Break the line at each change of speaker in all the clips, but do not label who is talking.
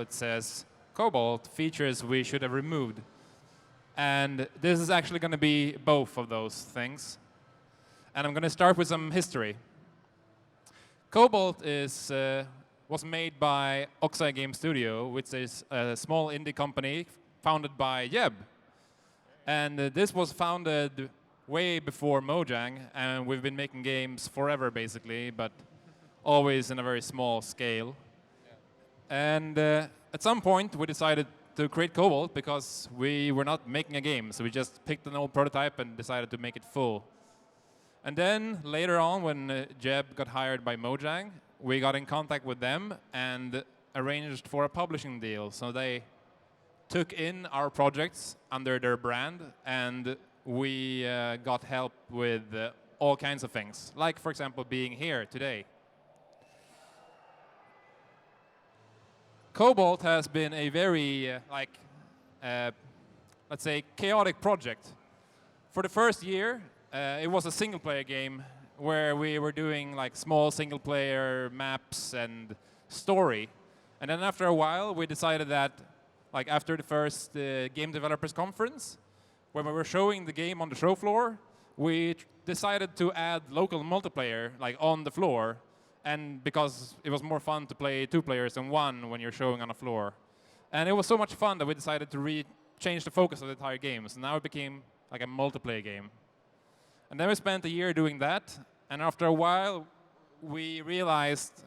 it says Cobalt features we should have removed. And this is actually going to be both of those things. And I'm going to start with some history. Cobalt was made by Oxide Game Studio, which is a small indie company founded by Jeb. And this was founded way before Mojang, and we've been making games forever, basically, but always in a very small scale. And at some point, we decided to create Cobalt because we were not making a game, so we just picked an old prototype and decided to make it full. And then later on, when Jeb got hired by Mojang, we got in contact with them and arranged for a publishing deal. So they took in our projects under their brand, and we got help with all kinds of things, like, for example, being here today. Cobalt has been a very, let's say, chaotic project. For the first year, it was a single-player game where we were doing like small single-player maps and story. And then after a while, we decided that, like after the first Game Developers Conference, when we were showing the game on the show floor, we decided to add local multiplayer, like on the floor. And because it was more fun to play 2 players than 1 when you're showing on a floor. And it was so much fun that we decided to change the focus of the entire game. So now it became like a multiplayer game. And then we spent a year doing that. And after a while, we realized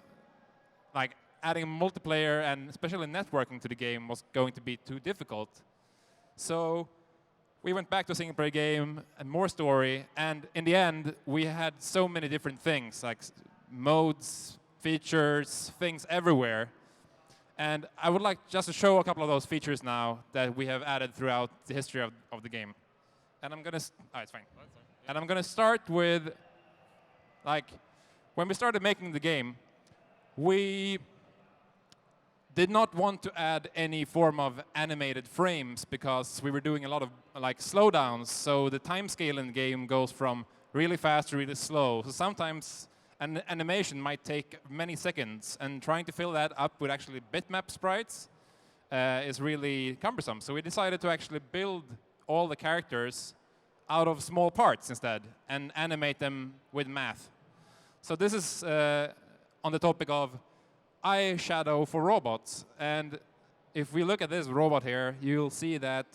like adding multiplayer and especially networking to the game was going to be too difficult. So we went back to a single-player game and more story. And in the end, we had so many different things, like modes, features, things everywhere. And I would like just to show a couple of those features now that we have added throughout the history of the game. And I'm going to, it's fine. And I'm going to start with, like, when we started making the game, we did not want to add any form of animated frames because we were doing a lot of like slowdowns. So the time scale in the game goes from really fast to really slow. So sometimes an animation might take many seconds, and trying to fill that up with actually bitmap sprites is really cumbersome. So we decided to actually build all the characters out of small parts instead and animate them with math. So this is on the topic of eye shadow for robots. And if we look at this robot here, you'll see that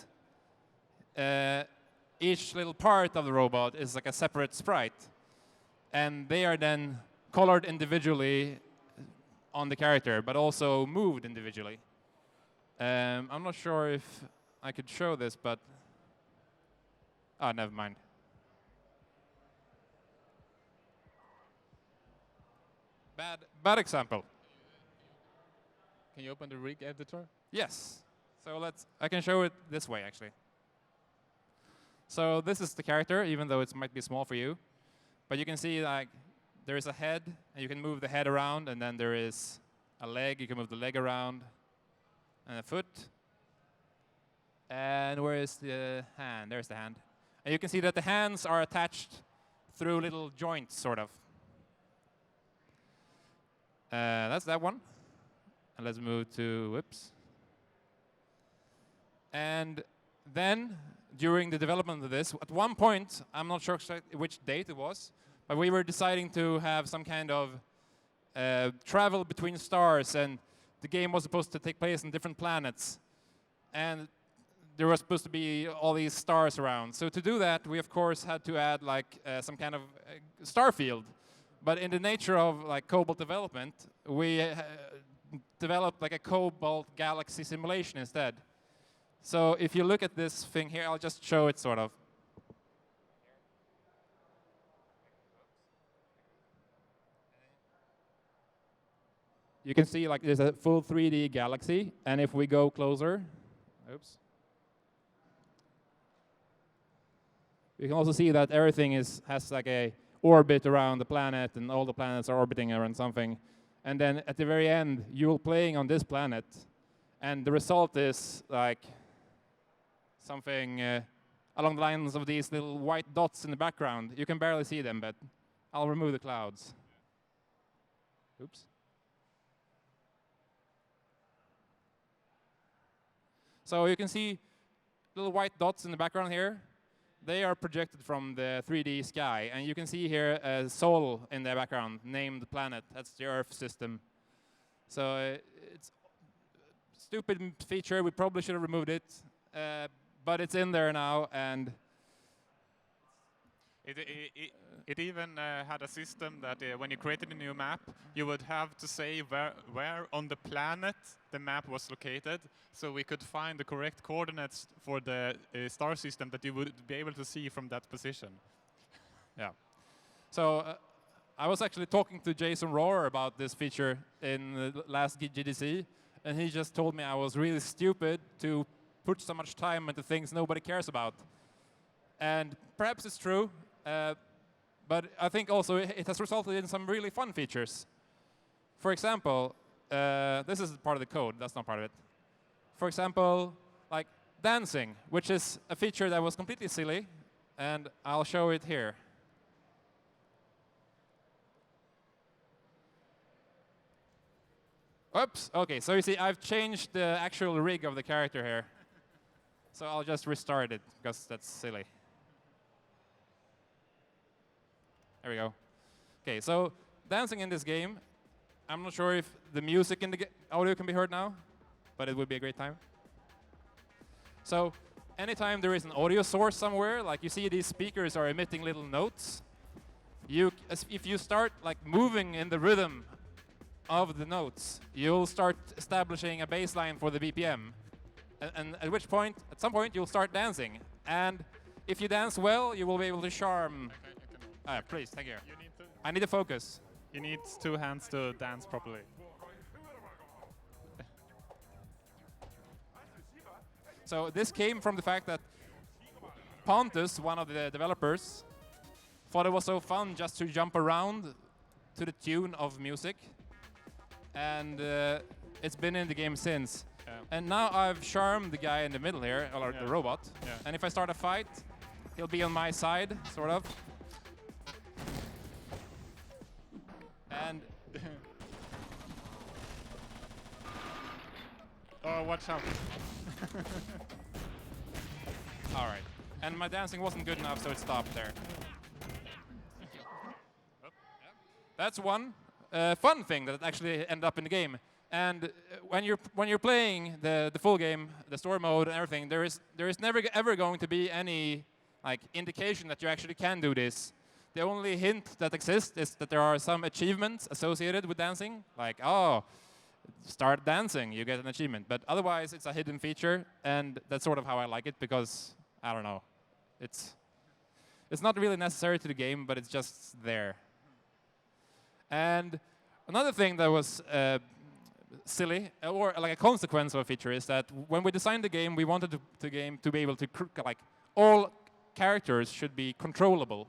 each little part of the robot is like a separate sprite. And they are then colored individually on the character, but also moved individually. I'm not sure if I could show this, but never mind. Bad example.
Can you open the rig editor?
Yes. So I can show it this way, actually. So this is the character, even though it might be small for you. But you can see like there is a head, and you can move the head around, and then there is a leg. You can move the leg around, and a foot. And where is the hand? There's the hand. And you can see that the hands are attached through little joints, sort of. That's that one. And let's move to, whoops. And then, during the development of this, at one point, I'm not sure which date it was, but we were deciding to have some kind of travel between stars, and the game was supposed to take place on different planets. And there was supposed to be all these stars around. So to do that, we of course had to add like some kind of star field. But in the nature of like Cobalt development, we developed like a Cobalt galaxy simulation instead. So if you look at this thing here, I'll just show it sort of. You can see like there's a full 3D galaxy, and if we go closer, oops. You can also see that everything has like a orbit around the planet, and all the planets are orbiting around something. And then at the very end, you're playing on this planet, and the result is like something along the lines of these little white dots in the background. You can barely see them, but I'll remove the clouds. Oops. So you can see little white dots in the background here. They are projected from the 3D sky, and you can see here a soul in the background named planet. That's the Earth system. So it's a stupid feature. We probably should have removed it, but it's in there now, and
It even had a system that when you created a new map, you would have to say where on the planet the map was located, so we could find the correct coordinates for the star system that you would be able to see from that position.
yeah. So I was actually talking to Jason Rohrer about this feature in the last GDC, and he just told me I was really stupid to put so much time into things nobody cares about. And perhaps it's true, but I think also it has resulted in some really fun features. For example, this is part of the code, that's not part of it. For example, like dancing, which is a feature that was completely silly, and I'll show it here. Oops, okay, so you see I've changed the actual rig of the character here. So I'll just restart it, because that's silly. There we go. Okay, so dancing in this game, I'm not sure if the music in the audio can be heard now, but it would be a great time. So anytime there is an audio source somewhere, like you see these speakers are emitting little notes, if you start like moving in the rhythm of the notes, you'll start establishing a baseline for the BPM. And at which point, at some point, you'll start dancing. And if you dance well, you will be able to charm. Please, thank you. I need to focus.
You need 2 hands to dance properly.
So this came from the fact that Pontus, one of the developers, thought it was so fun just to jump around to the tune of music. And it's been in the game since.
Yeah.
And now I've charmed the guy in the middle here, or the robot.
Yeah.
And if I start a fight, he'll be on my side, sort of. And
oh, watch out.
all right. And my dancing wasn't good enough, so it stopped there. That's one fun thing that actually ended up in the game. And when you're playing the full game, the story mode and everything, there is never ever going to be any like indication that you actually can do this. The only hint that exists is that there are some achievements associated with dancing, like start dancing, you get an achievement. But otherwise, it's a hidden feature, and that's sort of how I like it because I don't know, it's not really necessary to the game, but it's just there. And another thing that was silly, or like a consequence of a feature, is that when we designed the game, we wanted the game to be able to, like, all characters should be controllable.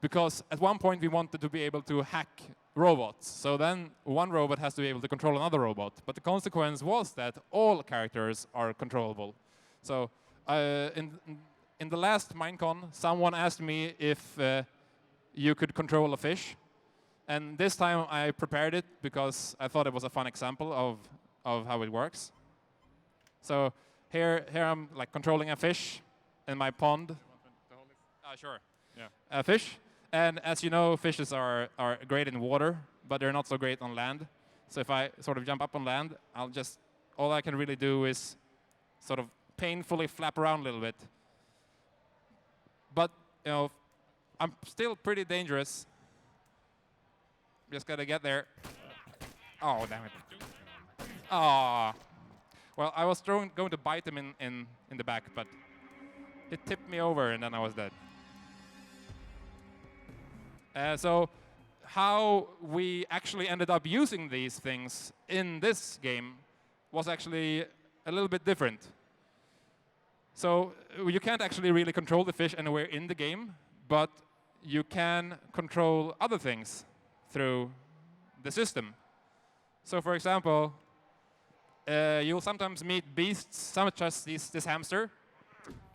Because at one point we wanted to be able to hack robots. So then one robot has to be able to control another robot. But the consequence was that all characters are controllable. So in the last MINECON, someone asked me if you could control a fish. And this time I prepared it because I thought it was a fun example of how it works. So here I'm like controlling a fish in my pond. Sure. Yeah. A fish. And as you know, fishes are great in water, but they're not so great on land. So if I sort of jump up on land, all I can really do is sort of painfully flap around a little bit. But, you know, I'm still pretty dangerous. Just gotta get there. Oh, damn it. Ah. Well, I was going to bite him in the back, but it tipped me over and then I was dead. So how we actually ended up using these things in this game was actually a little bit different. So you can't actually really control the fish anywhere in the game, but you can control other things through the system. So for example, you'll sometimes meet beasts such as this hamster,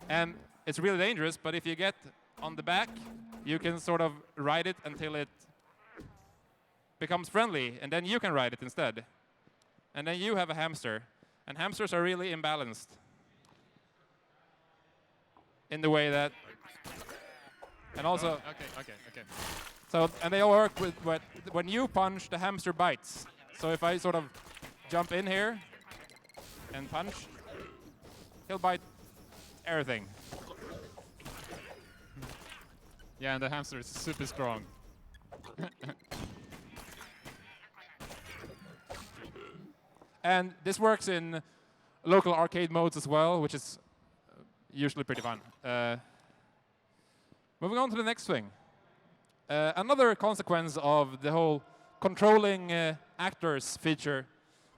and it's really dangerous, but if you get on the back, you can sort of ride it until it becomes friendly, and then you can ride it instead. And then you have a hamster. And hamsters are really imbalanced in the way that, and also,
Okay.
so, and they all work with when you punch, the hamster bites. So if I sort of jump in here and punch, he'll bite everything.
Yeah, and the hamster is super strong.
And this works in local arcade modes as well, which is usually pretty fun. Moving on to the next thing. Another consequence of the whole controlling actors feature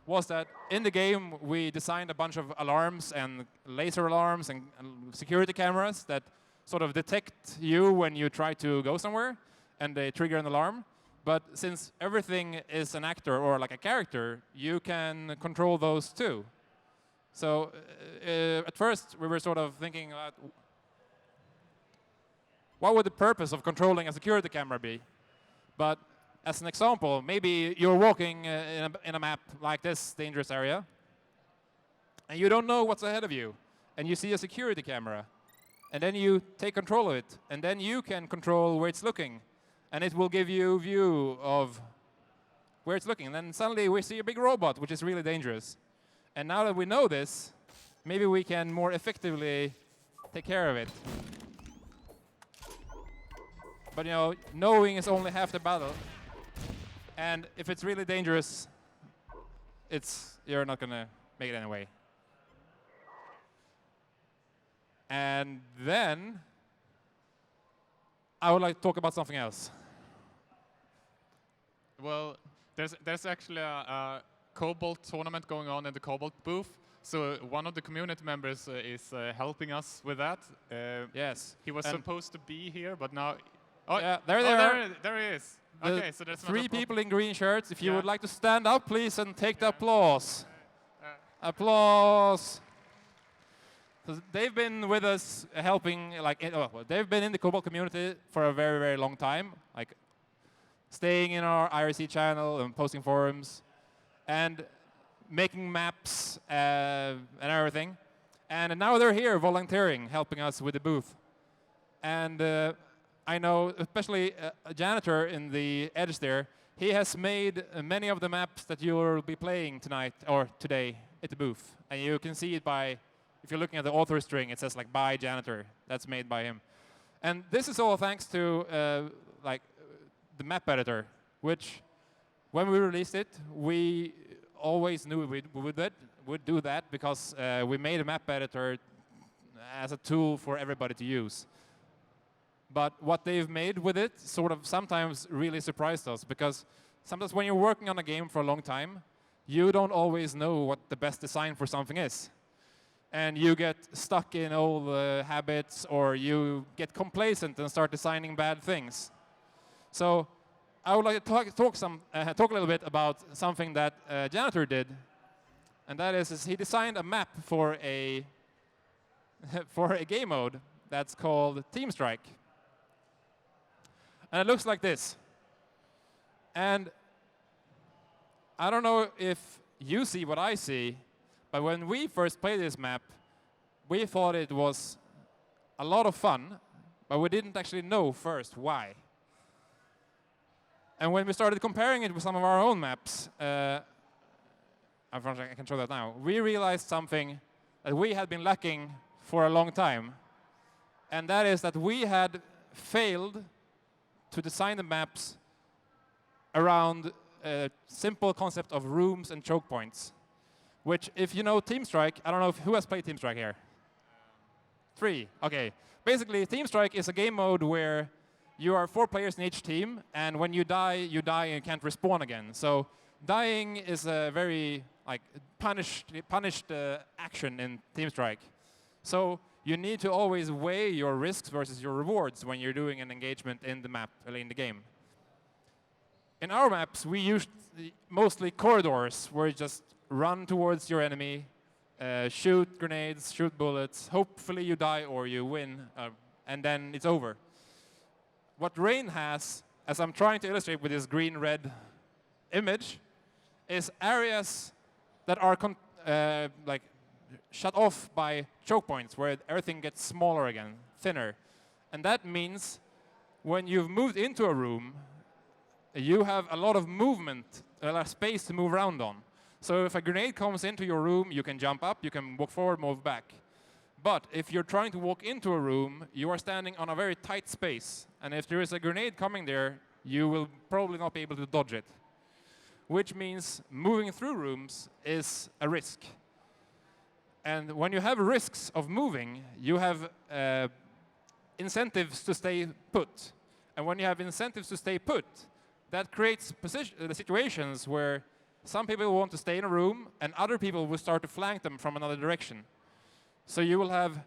was that in the game we designed a bunch of alarms and laser alarms and security cameras that sort of detect you when you try to go somewhere and they trigger an alarm. But since everything is an actor or like a character, you can control those too. So at first we were sort of thinking about what would the purpose of controlling a security camera be? But as an example, maybe you're walking in a map like this dangerous area, and you don't know what's ahead of you, and you see a security camera, and then you take control of it, and then you can control where it's looking, and it will give you a view of where it's looking. And then suddenly we see a big robot, which is really dangerous. And now that we know this, maybe we can more effectively take care of it. But you know, knowing is only half the battle. And if it's really dangerous, you're not gonna make it anyway. And then I would like to talk about something else.
Well, there's actually a Cobalt tournament going on in the Cobalt booth. So one of the community members is helping us with that.
Yes.
He was supposed to be here, but now...
Oh, yeah, there
he is.
The
okay, so there's
3 people in green shirts. If you
Yeah.
would like to stand up, please, and take the applause. Applause. So they've been with us helping, they've been in the Cobalt community for a very, very long time, like staying in our IRC channel and posting forums and making maps and everything. And now they're here volunteering, helping us with the booth. And I know, especially a janitor in the edge there, he has made many of the maps that you'll be playing tonight or today at the booth. And you can see it by, if you're looking at the author string, it says like by janitor. That's made by him. And this is all thanks to the map editor, which when we released it, we always knew we would do that because we made a map editor as a tool for everybody to use. But what they've made with it sort of sometimes really surprised us, because sometimes when you're working on a game for a long time, you don't always know what the best design for something is. And you get stuck in old habits, or you get complacent and start designing bad things. So I would like to talk a little bit about something that Janitor did, and that is he designed a map for a for a game mode that's called Team Strike. And it looks like this. And I don't know if you see what I see, but when we first played this map, we thought it was a lot of fun, but we didn't actually know first why. And when we started comparing it with some of our own maps, unfortunately I can show that now, we realized something that we had been lacking for a long time. And that is that we had failed to design the maps around a simple concept of rooms and choke points. Which, if you know Team Strike, I don't know who has played Team Strike here? 3, okay. Basically, Team Strike is a game mode where you are 4 players in each team, and when you die and can't respawn again. So dying is a very punished action in Team Strike. So you need to always weigh your risks versus your rewards when you're doing an engagement in the map, in the game. In our maps, we used mostly corridors where you just run towards your enemy, shoot grenades, shoot bullets. Hopefully you die or you win, and then it's over. What Rain has, as I'm trying to illustrate with this green-red image, is areas that are like shut off by choke points where everything gets smaller again, thinner. And that means when you've moved into a room, you have a lot of movement, a lot of space to move around on. So if a grenade comes into your room, you can jump up, you can walk forward, move back. But if you're trying to walk into a room, you are standing on a very tight space. And if there is a grenade coming there, you will probably not be able to dodge it. Which means moving through rooms is a risk. And when you have risks of moving, you have incentives to stay put. And when you have incentives to stay put, that creates situations where some people want to stay in a room and other people will start to flank them from another direction. So you will have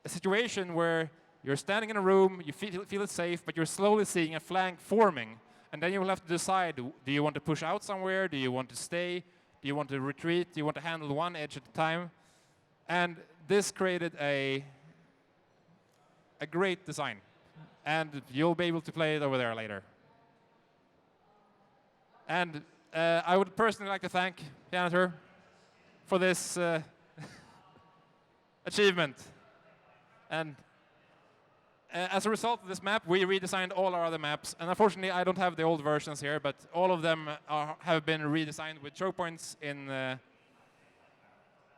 a situation where you're standing in a room, you feel it safe, but you're slowly seeing a flank forming. And then you will have to decide, do you want to push out somewhere? Do you want to stay? Do you want to retreat? Do you want to handle one edge at a time? And this created a great design. And you'll be able to play it over there later. And I would personally like to thank Janitor for this achievement. And as a result of this map, we redesigned all our other maps. And unfortunately, I don't have the old versions here, but all of them have been redesigned with choke points in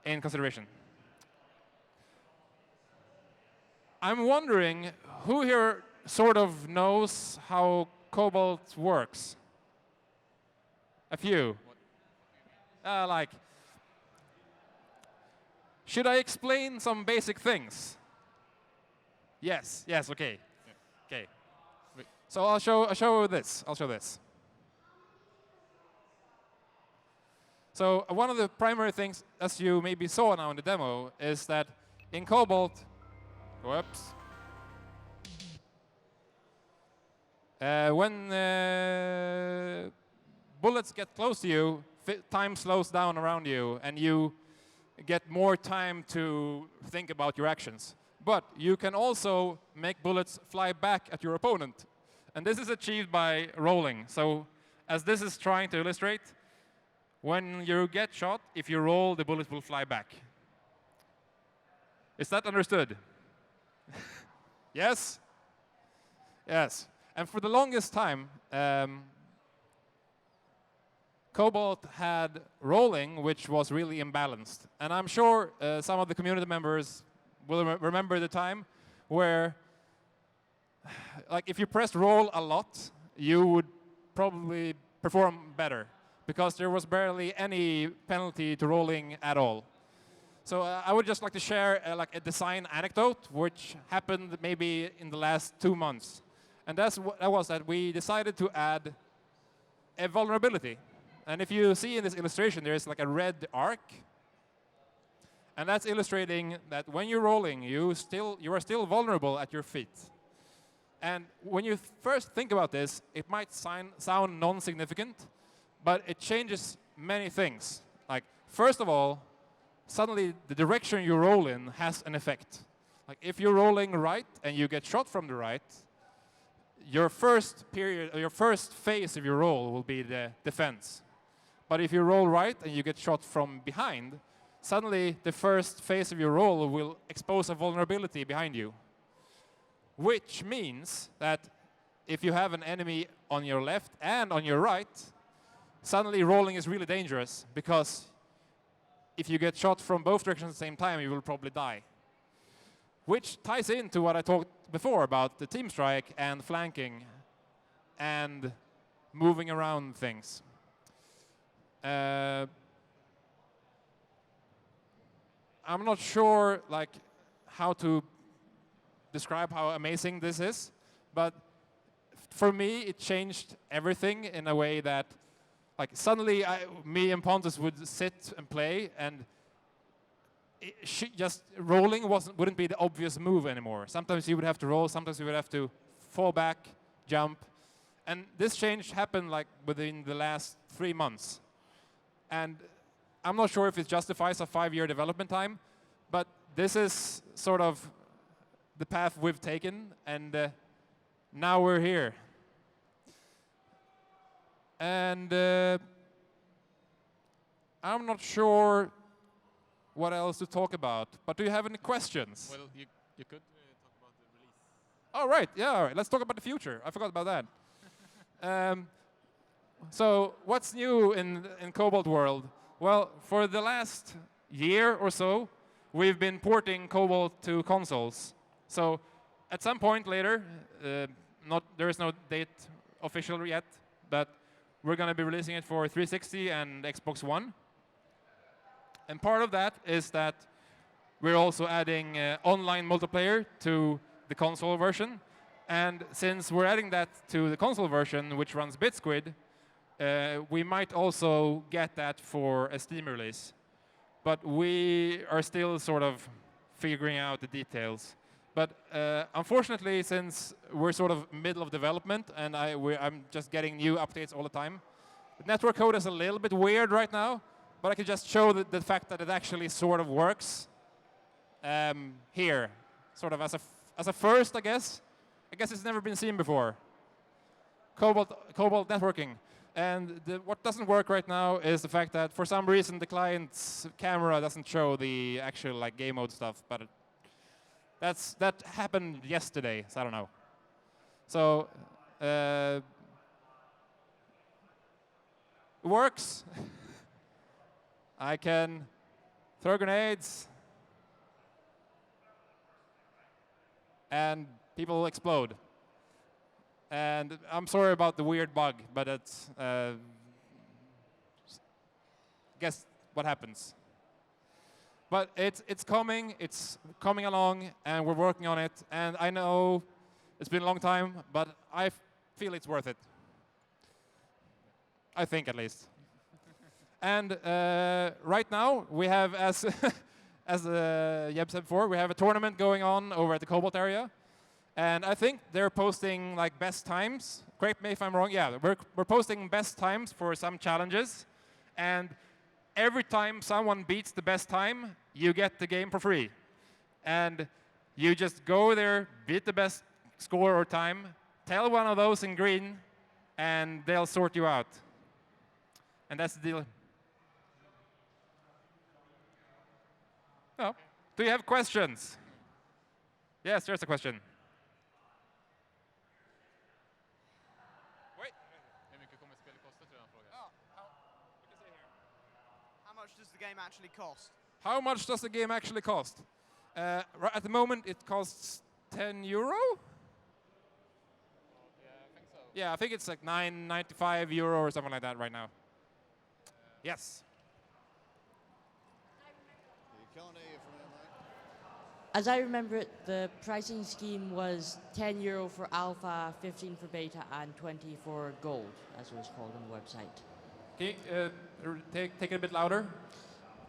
consideration. I'm wondering who here sort of knows how Cobalt works? A few. Should I explain some basic things? Yes, okay.
Yeah.
Okay. So I'll show this. So one of the primary things, as you maybe saw now in the demo, is that in Cobalt, whoops, when bullets get close to you, time slows down around you, and you get more time to think about your actions. But you can also make bullets fly back at your opponent. And this is achieved by rolling. So as this is trying to illustrate, when you get shot, if you roll, the bullet will fly back. Is that understood? Yes? Yes. And for the longest time, Cobalt had rolling, which was really imbalanced. And I'm sure some of the community members will remember the time where, like, if you pressed roll a lot, you would probably perform better, because there was barely any penalty to rolling at all. So I would just like to share like a design anecdote, which happened maybe in the last 2 months. And that was that we decided to add a vulnerability. And if you see in this illustration, there is like a red arc. And that's illustrating that when you're rolling, you are still vulnerable at your feet. And when you first think about this, it might sound non-significant, but it changes many things. Like, first of all, suddenly the direction you roll in has an effect. Like, if you're rolling right and you get shot from the right, your first phase of your roll will be the defense. But if you roll right and you get shot from behind, suddenly the first phase of your roll will expose a vulnerability behind you. Which means that if you have an enemy on your left and on your right, suddenly rolling is really dangerous, because if you get shot from both directions at the same time, you will probably die. Which ties into what I talked before about the team strike and flanking and moving around things. I'm not sure like how to describe how amazing this is, but for me it changed everything in a way that, like, suddenly me and Pontus would sit and play, and just rolling wouldn't be the obvious move anymore. Sometimes you would have to roll, sometimes you would have to fall back, jump. And this change happened like within the last 3 months. And I'm not sure if it justifies a 5-year development time, but this is sort of the path we've taken, and now we're here. And I'm not sure what else to talk about. But do you have any questions?
Well, you could talk about the release.
Oh, right. Yeah, all right. Let's talk about the future. I forgot about that. So what's new in Cobalt world? Well, for the last year or so, we've been porting Cobalt to consoles. So at some point later, there is no date official yet, but we're going to be releasing it for 360 and Xbox One. And part of that is that we're also adding online multiplayer to the console version. And since we're adding that to the console version, which runs BitSquid, we might also get that for a Steam release. But we are still sort of figuring out the details. But unfortunately, since we're sort of middle of development and I'm just getting new updates all the time, the network code is a little bit weird right now. But I can just show the fact that it actually sort of works here, sort of as a first, I guess. I guess it's never been seen before. Cobalt networking. And what doesn't work right now is the fact that for some reason the client's camera doesn't show the actual like game mode stuff. But that happened yesterday, so I don't know. So it works. I can throw grenades, and people will explode. And I'm sorry about the weird bug, but it's guess what happens. But it's coming along, and we're working on it. And I know it's been a long time, but I feel it's worth it. I think, at least. And right now, we have, as Jeb said before, we have a tournament going on over at the Cobalt area. And I think they're posting like best times. Correct me if I'm wrong. Yeah, we're posting best times for some challenges. And every time someone beats the best time, you get the game for free. And you just go there, beat the best score or time, tell one of those in green, and they'll sort you out. And that's the deal. Oh. Do you have questions? Yes, there's a question. Wait.
Hur mycket kommer spelet kosta, tror jag han frågar.
How much does the game actually cost?
How much does the game actually cost? At the moment, it costs 10 euro?
Yeah, I think so.
Yeah, I think it's like 9.95 euro or something like that right now. Yes.
As I remember it, the pricing scheme was 10 euro for alpha, 15 for beta, and 20 for gold, as it was called on the website.
Can you take it a bit louder?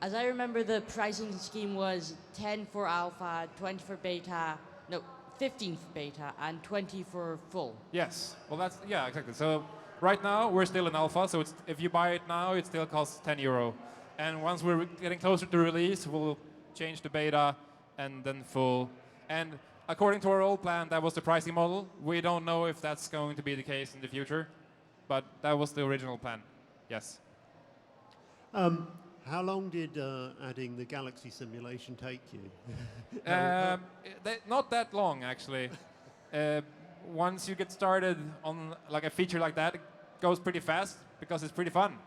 As I remember, the pricing scheme was 10 for alpha, 20 for beta, no, 15 for beta, and 20 for full.
Yes. Well, yeah, exactly. So right now, we're still in alpha, so if you buy it now, it still costs 10 euro. And once we're getting closer to release, we'll change to beta and then full. And according to our old plan, that was the pricing model. We don't know if that's going to be the case in the future, but that was the original plan. Yes.
How long did adding the Galaxy simulation take you?
Not that long, actually. Once you get started on like a feature like that, it goes pretty fast because it's pretty fun.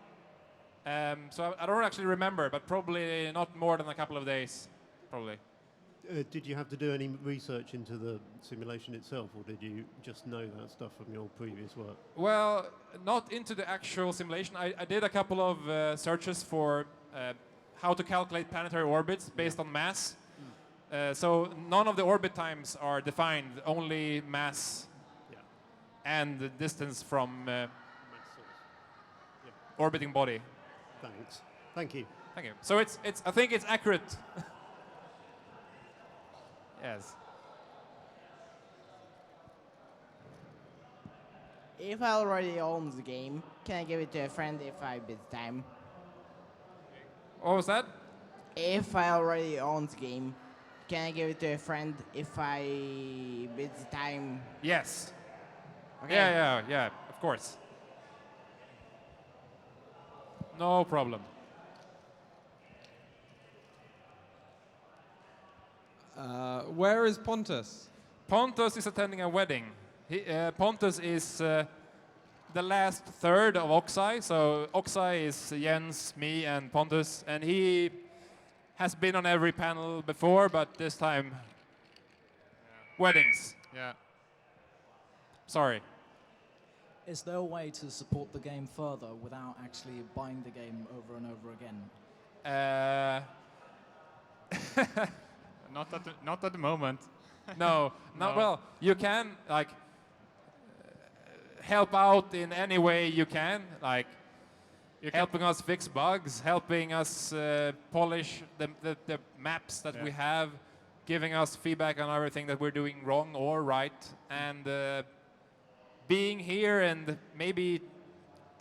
So I don't actually remember, but probably not more than a couple of days, probably.
Did you have to do any research into the simulation itself, or did you just know that stuff from your previous work?
Well, not into the actual simulation. I did a couple of searches for how to calculate planetary orbits based on mass. So none of the orbit times are defined, only mass and the distance from orbiting body.
Thanks. Thank you.
Thank you. So I think it's accurate. Yes.
If I already own the game, can I give it to a friend if I bid time?
What was that?
If I already own the game, can I give it to a friend if I bid time?
Yes.
Okay.
Yeah, of course. No problem.
Where is Pontus?
Pontus is attending a wedding. Pontus is the last third of Oxai. So Oxai is Jens, me, and Pontus, and he has been on every panel before, but this time weddings.
Yeah.
Sorry.
Is there a way to support the game further without actually buying the game over and over again?
Not at the moment.
No,
No.
well, you can like help out in any way you can, like helping us fix bugs, helping us polish the maps that we have, giving us feedback on everything that we're doing wrong or right, and being here and maybe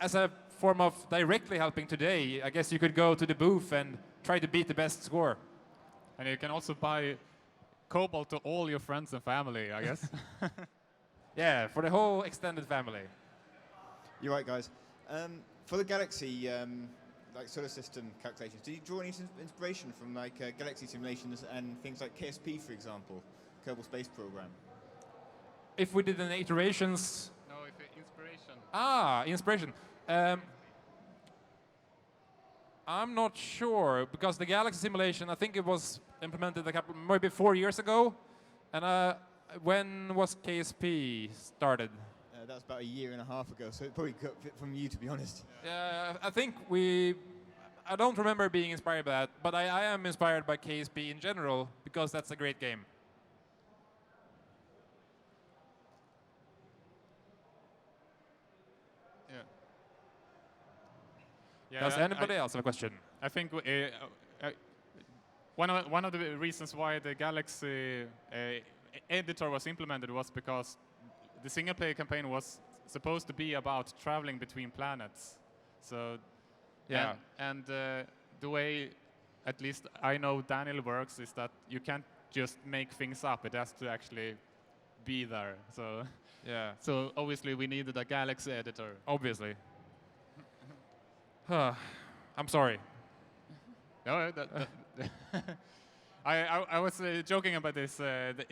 as a form of directly helping today, I guess you could go to the booth and try to beat the best score.
And you can also buy Cobalt to all your friends and family, I guess.
Yeah, for the whole extended family.
You're right, guys. For the Galaxy, like solar system calculations, do you draw any inspiration from like Galaxy simulations and things like KSP, for example, Kerbal Space Program?
If we did an iterations.
No, inspiration.
Inspiration. I'm not sure because the Galaxy simulation, I think it was implemented maybe 4 years ago, and when was KSP started?
That was about 1.5 years ago, so it probably got fit from you, to be honest.
Yeah, I think I don't remember being inspired by that, but I am inspired by KSP in general because that's a great game.
Yeah,
Does anybody else have a question?
I think one of the reasons why the Galaxy editor was implemented was because the single-player campaign was supposed to be about traveling between planets. So,
yeah,
and the way, at least I know Daniel works, is that you can't just make things up. It has to actually be there. So,
yeah.
So obviously we needed a Galaxy editor.
Obviously. I'm sorry.
No, I was joking about this.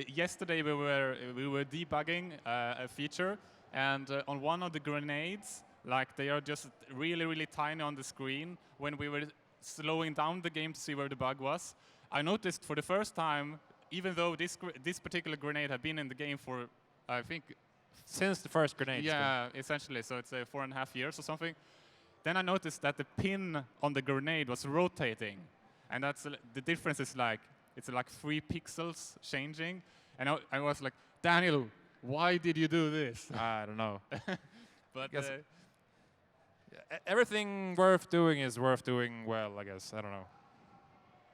Yesterday we were debugging a feature, and on one of the grenades, like they are just really tiny on the screen. When we were slowing down the game to see where the bug was, I noticed for the first time, even though this particular grenade had been in the game for, I think,
since the first grenade.
Yeah, essentially. So it's 4.5 years or something. Then I noticed that the pin on the grenade was rotating, and that's the difference is like it's like 3 pixels changing, and I was like, Daniel, why did you do this?
I don't know.
But
everything worth doing is worth doing well, I guess. I don't know.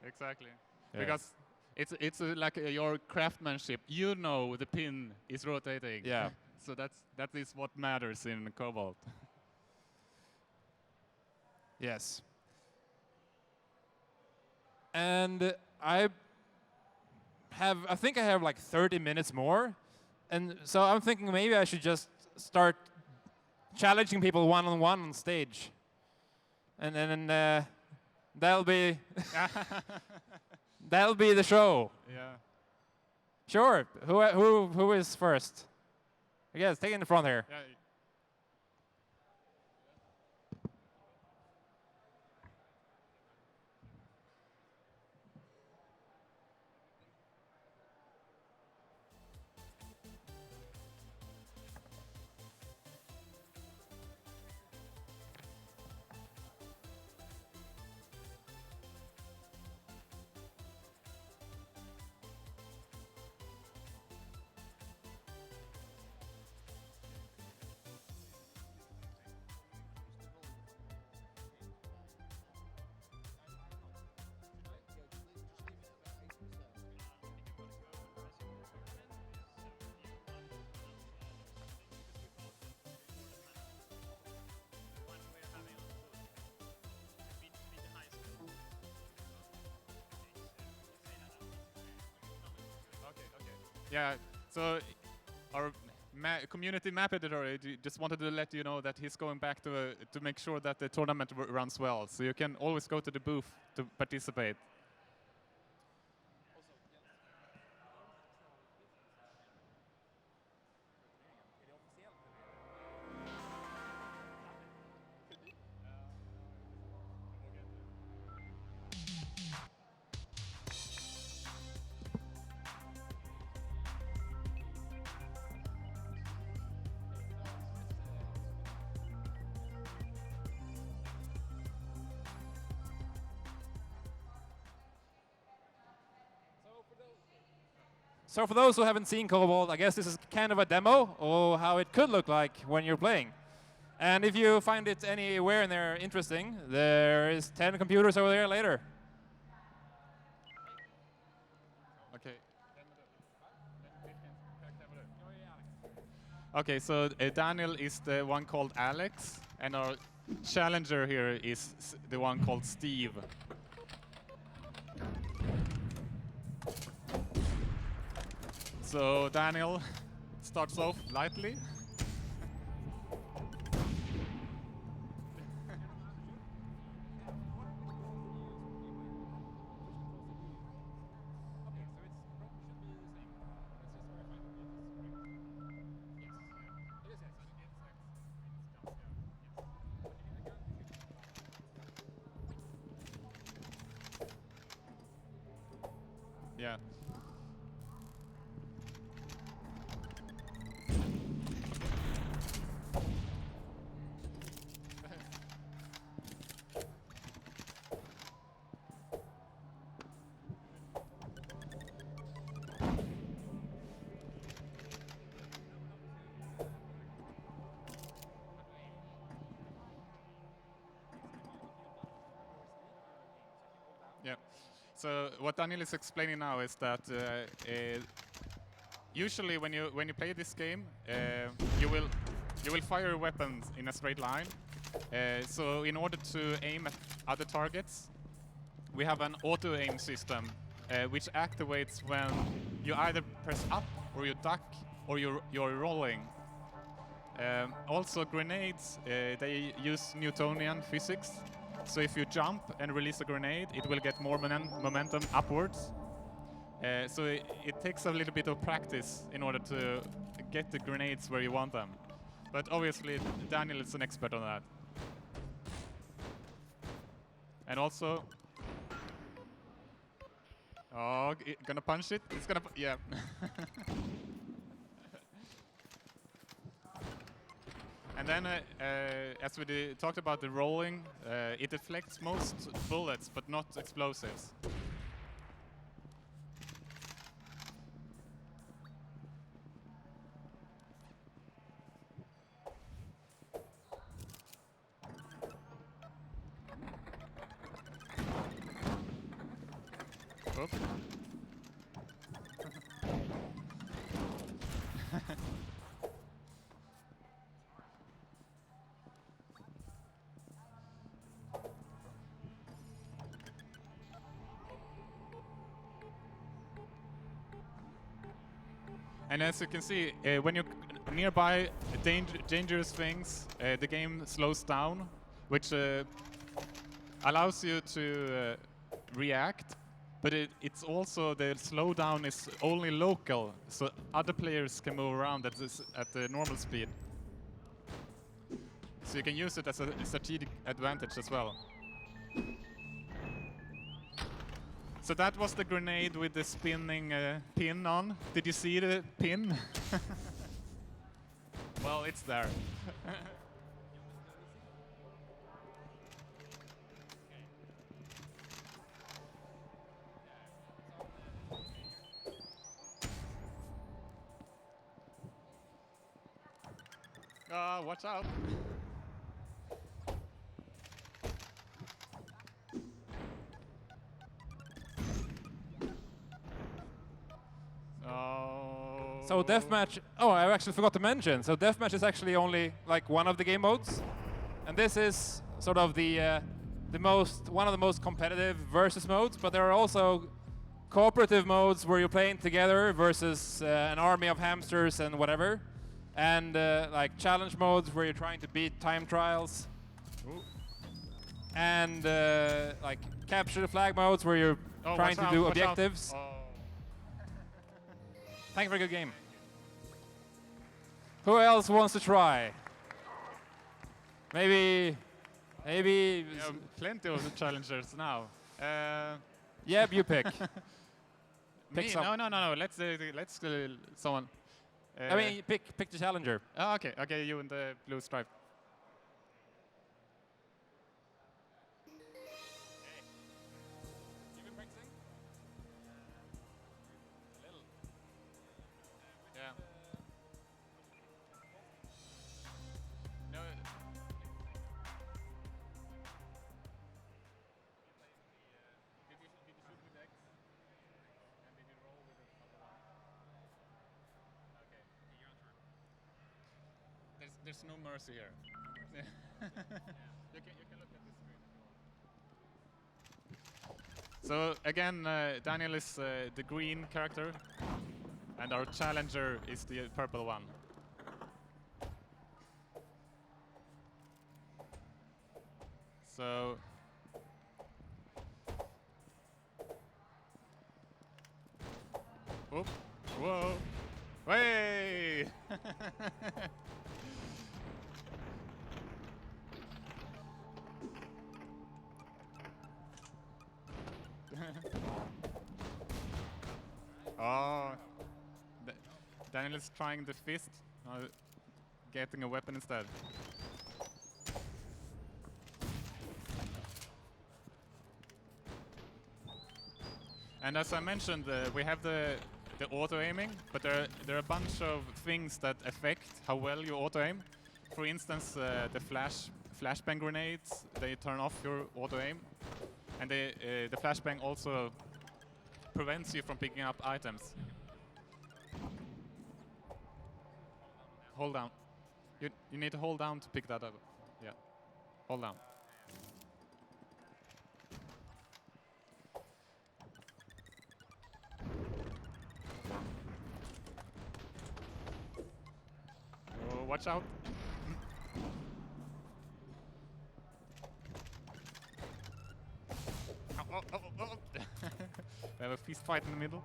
Exactly,
yeah.
Because it's like your craftsmanship. You know the pin is rotating.
Yeah.
So that is what matters in Cobalt.
Yes. And I think I have like 30 minutes more, and so I'm thinking maybe I should just start challenging people one-on-one on stage, and then that'll be that'll be the show.
Yeah.
Sure. Who is first? I guess take it in the front here.
Yeah. Yeah, so our community map editor just wanted to let you know that he's going back to make sure that the tournament runs well. So you can always go to the booth to participate.
So for those who haven't seen Cobalt, I guess this is kind of a demo of how it could look like when you're playing. And if you find it anywhere in there interesting, there is 10 computers over there later.
Okay. Okay, so Daniel is the one called Alex, and our challenger here is the one called Steve. So Daniel starts off lightly. Yeah. Yeah. So what Daniel is explaining now is that usually when you play this game, you will fire weapons in a straight line. So in order to aim at other targets, we have an auto aim system which activates when you either press up or you duck or you're rolling. Also grenades, they use Newtonian physics. So if you jump and release a grenade, it will get more momentum upwards. So it takes a little bit of practice in order to get the grenades where you want them. But obviously, Daniel is an expert on that. And also... Oh, gonna punch it? It's gonna... Yeah. And then, as we talked about the rolling, it deflects most bullets, but not explosives. Oops. And as you can see, when you're nearby dangerous things, the game slows down, which allows you to react. But it's also, the slowdown is only local, so other players can move around at the normal speed. So you can use it as a strategic advantage as well. So that was the grenade with the spinning pin on. Did you see the pin? Well, it's there. Watch out.
So deathmatch, oh, I actually forgot to mention. So deathmatch is actually only like one of the game modes, and this is sort of one of the most competitive versus modes. But there are also cooperative modes where you're playing together versus an army of hamsters and whatever, and like challenge modes where you're trying to beat time trials, and like capture the flag modes where you're trying to do objectives. Thank you for a good game. Who else wants to try? Maybe.
We have plenty of challengers now.
Yep, you pick.
Me? No. Let's someone.
I mean, pick the challenger.
Oh, okay, you in the blue stripe. there's no mercy here. you can look at the screen. So again, Daniel is the green character, and our challenger is the purple one. So. Oop. Whoa. Way! Oh. Daniel is trying the fist, getting a weapon instead. And as I mentioned, we have the auto-aiming, but there are a bunch of things that affect how well you auto-aim. For instance, the flashbang grenades, they turn off your auto-aim. And the flashbang also prevents you from picking up items. Hold down. You need to hold down to pick that up. Yeah. Hold down. Oh, watch out. Oh. We have a fist fight in the middle.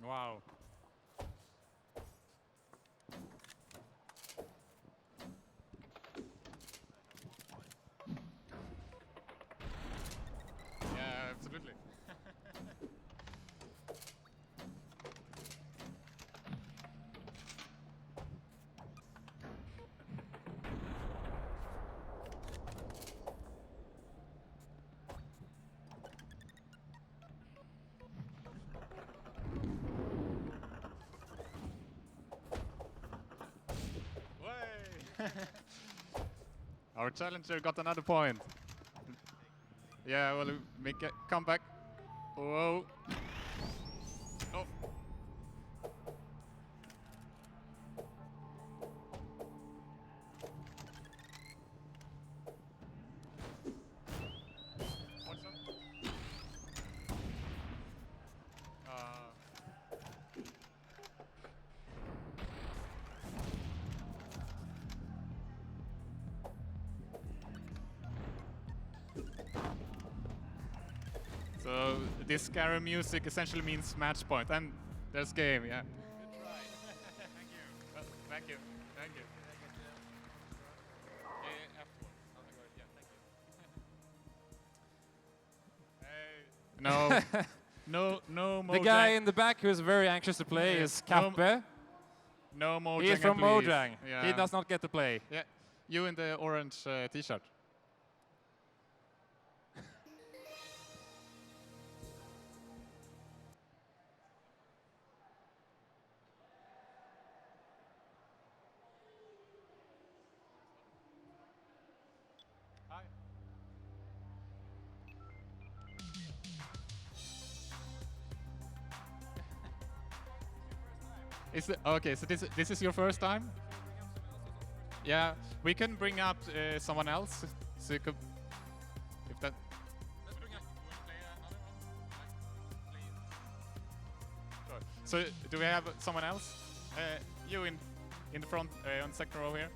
Wow. Yeah, absolutely. Our challenger got another point. Yeah, well, make a comeback. Whoa. Oh. What's up? So this scary music essentially means match point, and there's game, yeah. Good try. Thank you. Well, thank you. Thank you. Afterwards. Yeah, thank you. No, no Mojang.
The guy in the back who's very anxious to play is Kappe.
No Mojang.
He is from
please.
Mojang.
Yeah.
He does not get to play.
Yeah, you in the orange t-shirt. Hi. Okay, so this is your first time? Yeah, we can bring up someone else, so you could, if that. Let's bring up. You want to play another one? Like, sure. So, do we have someone else? You in the front on the second row here.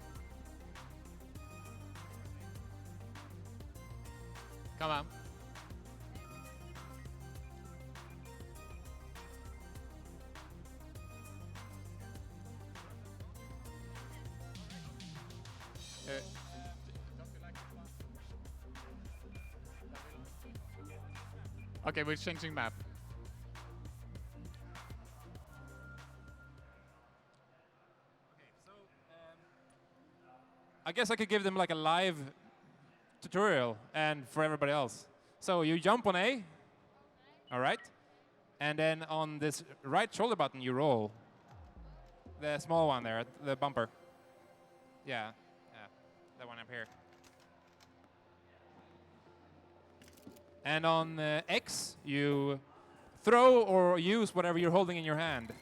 Come on. Okay, we're changing map.
I guess I could give them like a live tutorial and for everybody else. So you jump on A, all right, and then on this right shoulder button you roll. The small one there, the bumper. Yeah, that one up here. And on X, you throw or use whatever you're holding in your hand.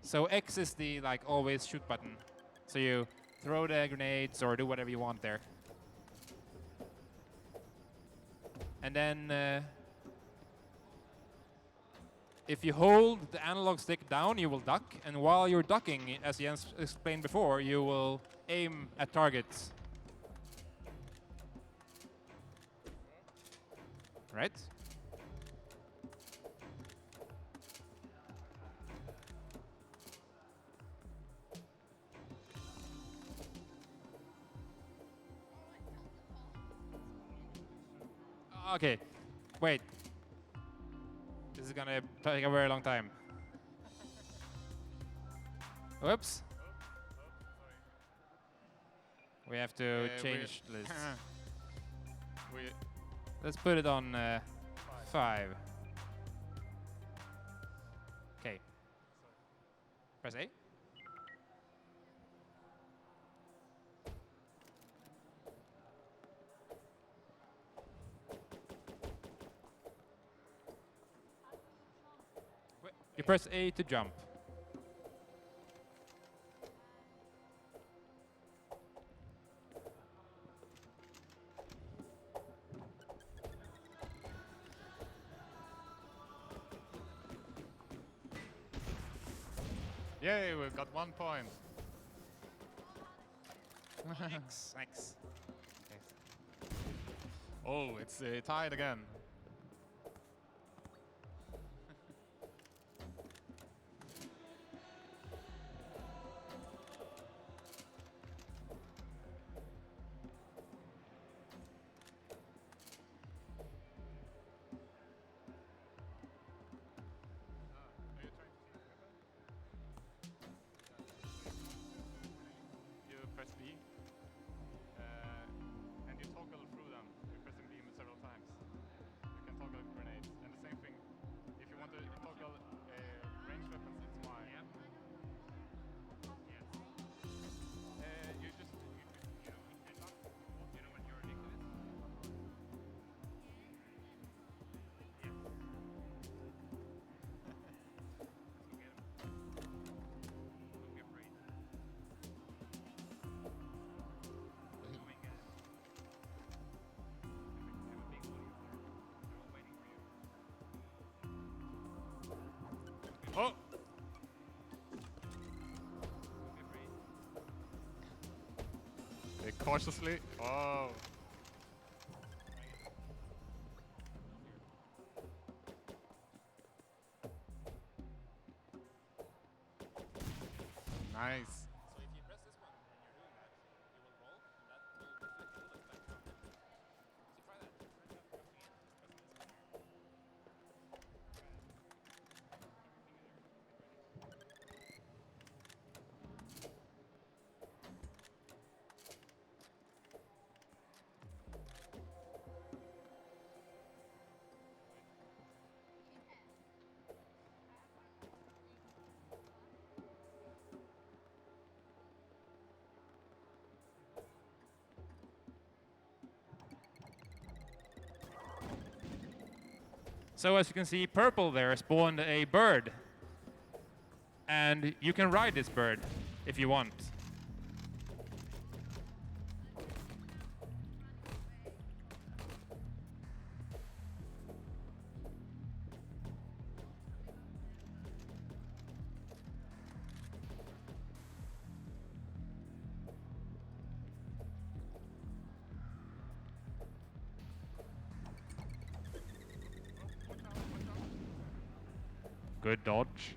So X is the like always shoot button. So you throw the grenades or do whatever you want there. And then if you hold the analog stick down, you will duck. And while you're ducking, as Jens explained before, you will aim at targets. Right? Okay, wait. This is gonna take a very long time. Whoops. We have to change this. Let's put it on 5. Okay. Press A. You press A to jump.
Yay, we've got 1 point.
X.
Oh, it's tied again. You press B, and you toggle through them. You're pressing B several times. You can toggle grenades. And the same thing, if you want to toggle ranged weapons, it's Y. Yes. You just, you know, head up. You know when you're addicted? Yes. Let's go get him. Don't be afraid. Oh! Cautiously. Oh. Nice.
So if you press this one and you're doing that, you will roll, and that will reflect bullets back from it. So try that. So as you can see, purple there spawned a bird. And you can ride this bird if you want. Good dodge.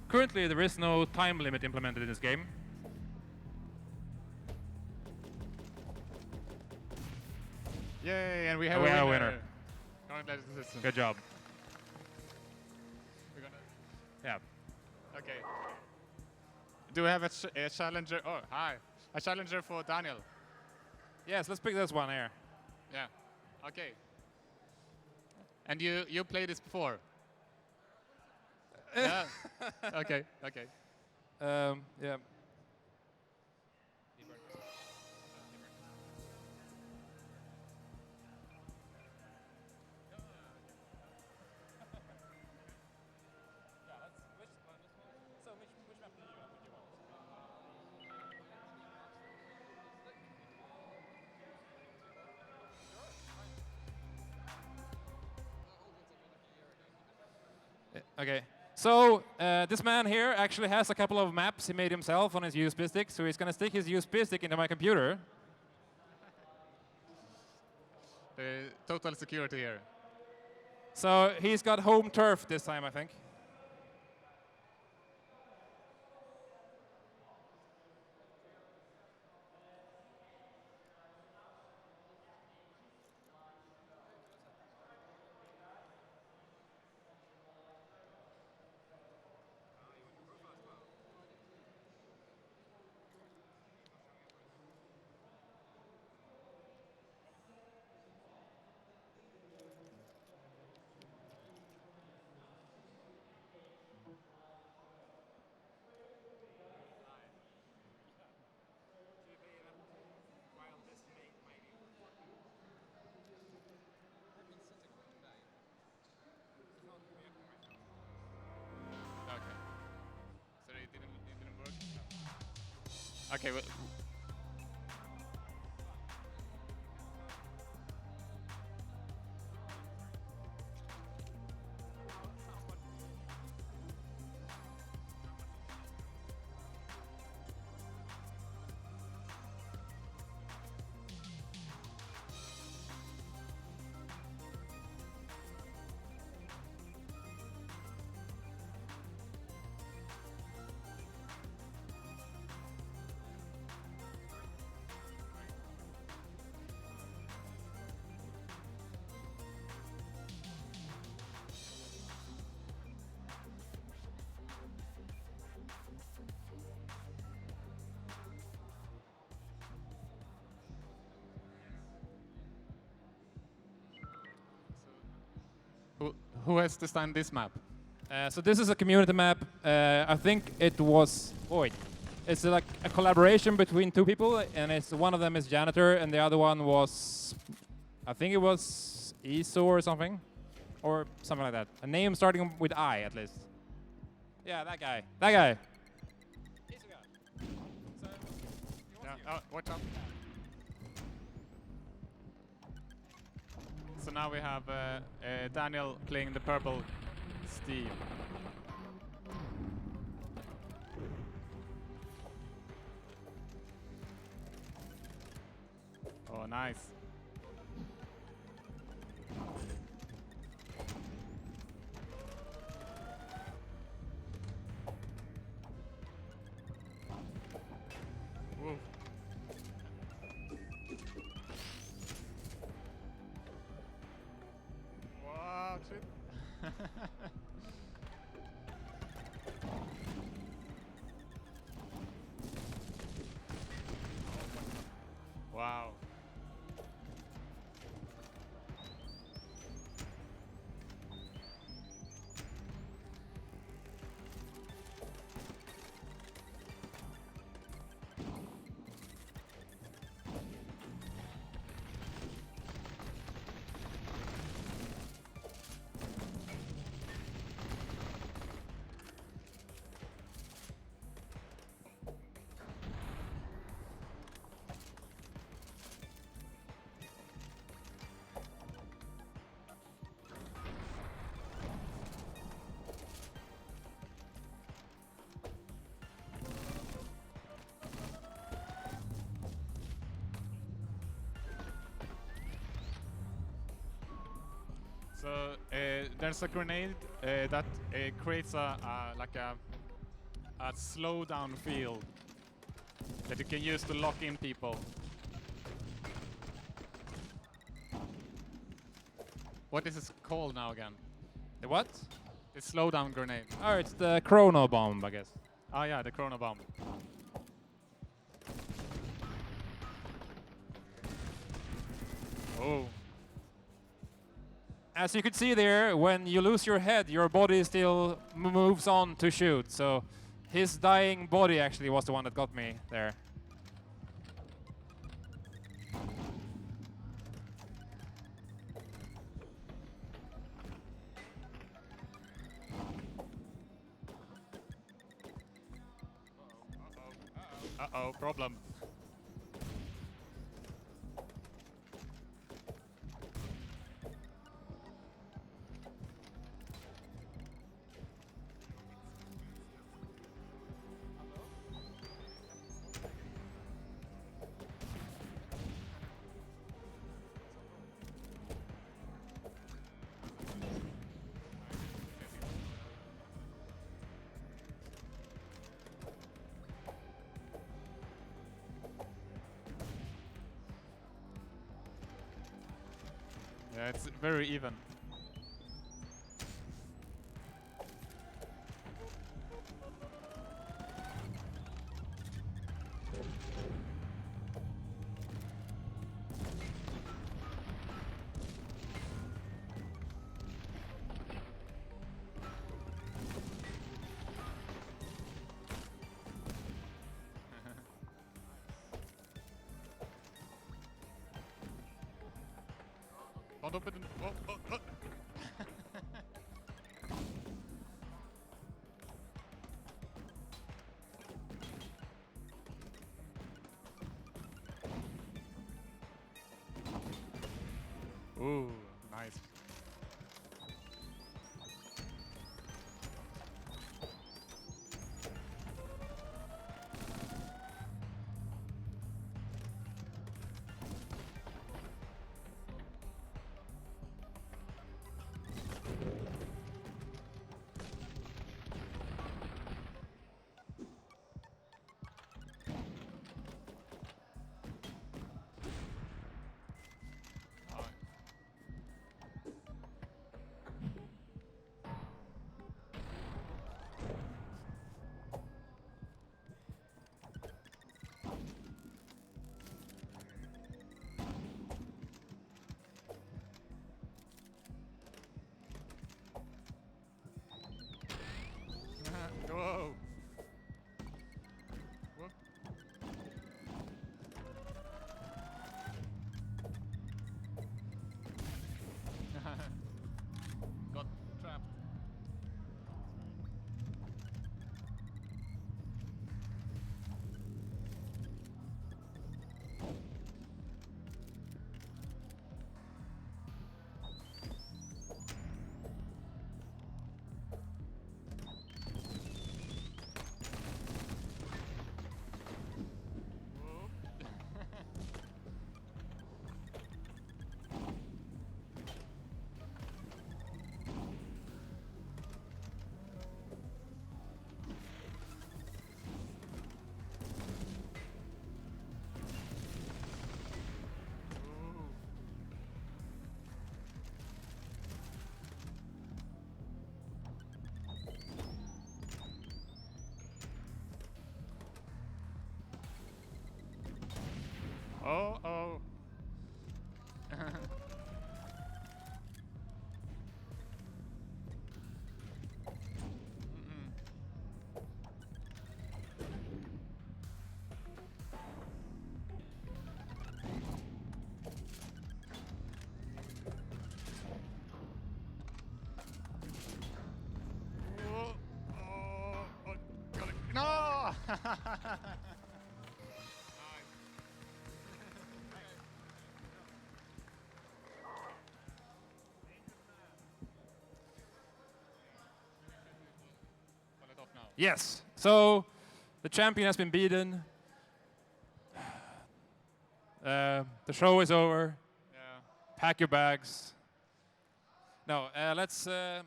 Currently, there is no time limit implemented in this game.
Yay, and we have
We
a
have a
winner.
winner.
Congratulations.
Good job.
We're gonna
Yeah.
Okay. Do we have a challenger? Oh, hi. A challenger for Daniel.
Yes, let's pick this one here.
Yeah. Okay. And you played this before? Yeah. Okay. Okay.
Yeah. Okay. So this man here actually has a couple of maps he made himself on his USB stick. So he's going to stick his USB stick into my computer.
Total security here.
So he's got home turf this time, I think.
Okay. So it didn't work? Okay. Well, who has designed this map?
So this is a community map. I think it was. Oh wait, it's like a collaboration between two people, and it's one of them is janitor, and the other one was, I think it was ISO or something like that. A name starting with I at least. Yeah, that guy. That guy.
Yeah. Watch out. So now we have Daniel playing the purple Steve. Oh, nice. Whoa. Wow, shit. Wow. So there's a grenade that creates like a slow down field that you can use to lock in people. What is this called now again?
The what?
The slowdown grenade.
Oh, it's the Chrono Bomb, I guess.
Oh yeah, the Chrono Bomb. Oh.
As you could see there, when you lose your head, your body still moves on to shoot. So his dying body actually was the one that got me there.
Uh-oh, problem. Yeah, it's very even. Don't open the... Oh, oh, oh. Ooh, nice. Whoa. Whoop. Got trapped. Oh, oh. Oh, oh, oh, got it. No!
Yes. So the champion has been beaten. The show is over.
Yeah.
Pack your bags. No, let's end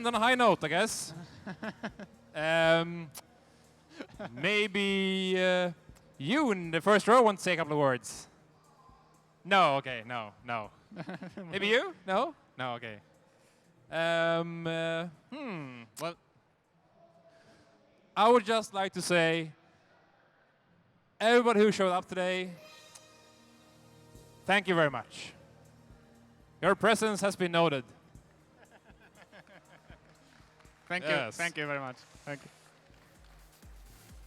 on a high note, I guess. Maybe you in the first row want to say a couple of words. No, okay, no. Maybe you? No?
No, okay.
Well, I would just like to say, everybody who showed up today, thank you very much. Your presence has been noted.
Thank
Yes.
Thank you very much. Thank you.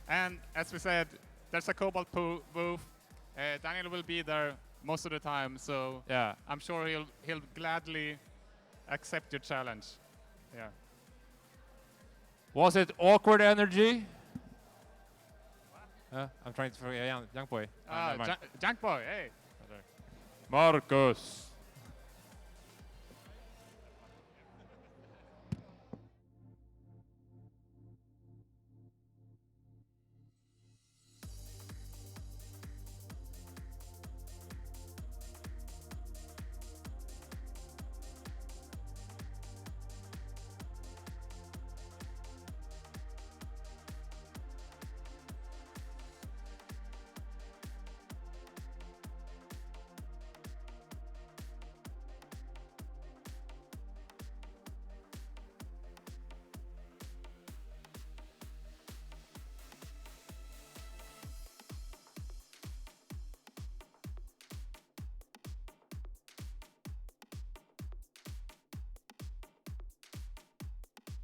And as we said, there's a Cobalt booth. Daniel will be there most of the time, so
Yeah.
I'm sure he'll gladly accept your challenge. Yeah.
Was it awkward energy? I'm trying to forget young boy. Never mind.
Junk boy, hey.
Marcus.